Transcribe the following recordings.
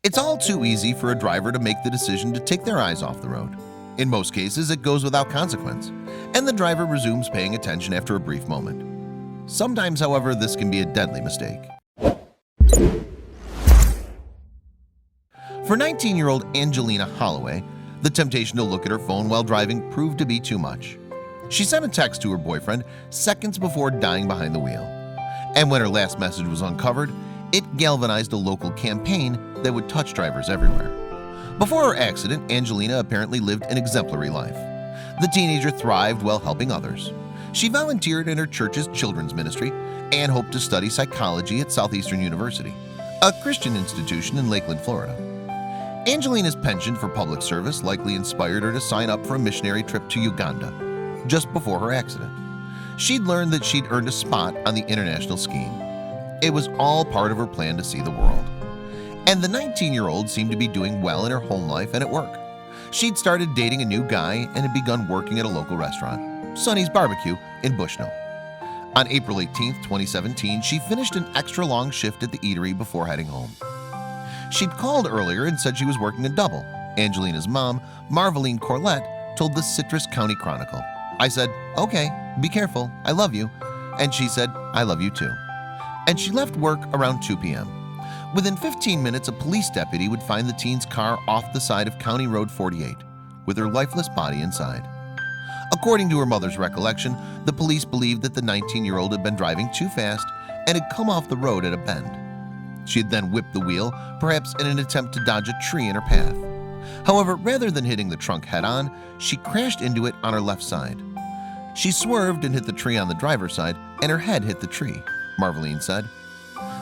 It's all too easy for a driver to make the decision to take their eyes off the road. In most cases, it goes without consequence, and the driver resumes paying attention after a brief moment. Sometimes, however, this can be a deadly mistake. For 19-year-old Angelina Holloway, the temptation to look at her phone while driving proved to be too much. She sent a text to her boyfriend seconds before dying behind the wheel. And when her last message was uncovered, it galvanized a local campaign that would touch drivers everywhere. Before her accident, Angelina apparently lived an exemplary life. The teenager thrived while helping others. She volunteered in her church's children's ministry and hoped to study psychology at Southeastern University, a Christian institution in Lakeland, Florida. Angelina's penchant for public service likely inspired her to sign up for a missionary trip to Uganda just before her accident. She'd learned that she'd earned a spot on the international scheme. It was all part of her plan to see the world. And the 19-year-old seemed to be doing well in her home life and at work. She'd started dating a new guy and had begun working at a local restaurant, Sonny's Barbecue in Bushnell. On April 18, 2017, she finished an extra long shift at the eatery before heading home. She'd called earlier and said she was working a double. Angelina's mom, Marveline Corlett, told the Citrus County Chronicle, "I said, okay, be careful, I love you." And she said, "I love you too." And she left work around 2 p.m. Within 15 minutes, a police deputy would find the teen's car off the side of County Road 48, with her lifeless body inside. According to her mother's recollection, the police believed that the 19-year-old had been driving too fast and had come off the road at a bend. She had then whipped the wheel, perhaps in an attempt to dodge a tree in her path. However, rather than hitting the trunk head-on, she crashed into it on her left side. She swerved and hit the tree on the driver's side, and her head hit the tree, Marveline said.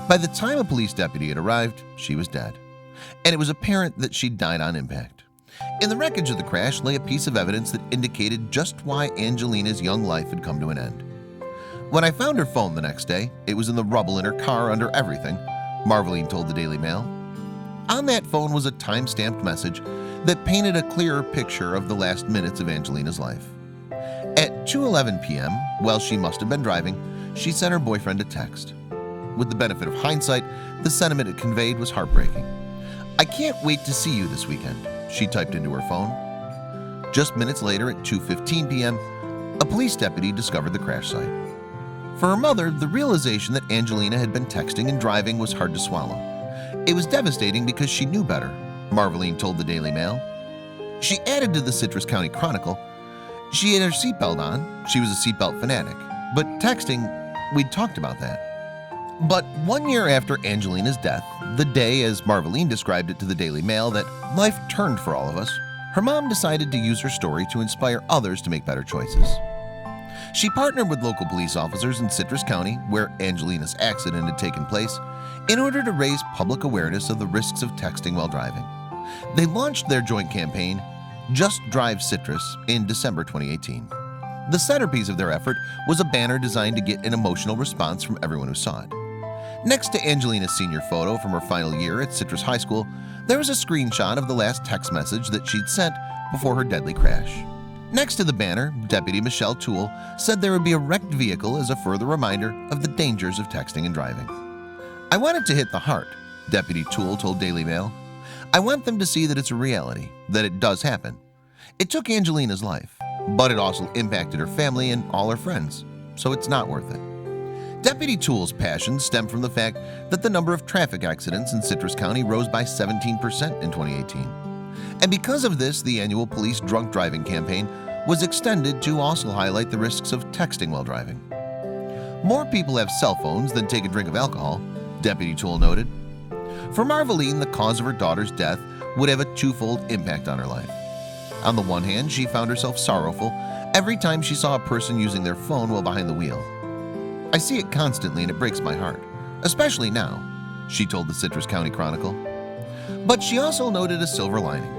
By the time a police deputy had arrived, she was dead, and it was apparent that she'd died on impact. In the wreckage of the crash lay a piece of evidence that indicated just why Angelina's young life had come to an end. When I found her phone the next day, it was in the rubble in her car under everything, Marveline told the Daily Mail. On that phone was a time-stamped message that painted a clearer picture of the last minutes of Angelina's life. At 2:11 p.m., while she must have been driving, she sent her boyfriend a text. With the benefit of hindsight, the sentiment it conveyed was heartbreaking. "I can't wait to see you this weekend," she typed into her phone. Just minutes later, at 2:15 p.m., a police deputy discovered the crash site. For her mother, the realization that Angelina had been texting and driving was hard to swallow. It was devastating because she knew better, Marveline told the Daily Mail. She added to the Citrus County Chronicle, "She had her seatbelt on, she was a seatbelt fanatic, but texting, we'd talked about that." But 1 year after Angelina's death, the day, as Marveline described it to the Daily Mail, that life turned for all of us, her mom decided to use her story to inspire others to make better choices. She partnered with local police officers in Citrus County, where Angelina's accident had taken place, in order to raise public awareness of the risks of texting while driving. They launched their joint campaign, Just Drive Citrus, in December 2018. The centerpiece of their effort was a banner designed to get an emotional response from everyone who saw it. Next to Angelina's senior photo from her final year at Citrus High School, there was a screenshot of the last text message that she'd sent before her deadly crash. Next to the banner, Deputy Michelle Toole said there would be a wrecked vehicle as a further reminder of the dangers of texting and driving. "I want it to hit the heart," Deputy Toole told Daily Mail. "I want them to see that it's a reality, that it does happen. It took Angelina's life, but it also impacted her family and all her friends, so it's not worth it." Deputy Toole's passion stemmed from the fact that the number of traffic accidents in Citrus County rose by 17% in 2018. And because of this, the annual police drunk driving campaign was extended to also highlight the risks of texting while driving. "More people have cell phones than take a drink of alcohol," Deputy Toole noted. For Marveline, the cause of her daughter's death would have a twofold impact on her life. On the one hand, she found herself sorrowful every time she saw a person using their phone while behind the wheel. "I see it constantly and it breaks my heart, especially now," she told the Citrus County Chronicle. But she also noted a silver lining.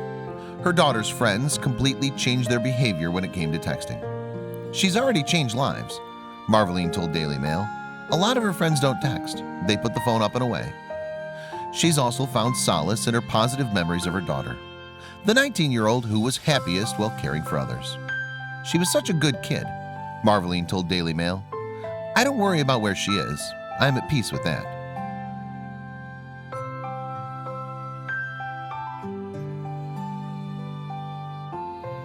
Her daughter's friends completely changed their behavior when it came to texting. "She's already changed lives," Marveline told Daily Mail. "A lot of her friends don't text. They put the phone up and away." She's also found solace in her positive memories of her daughter, the 19-year-old who was happiest while caring for others. "She was such a good kid," Marveline told Daily Mail. "I don't worry about where she is. I'm at peace with that."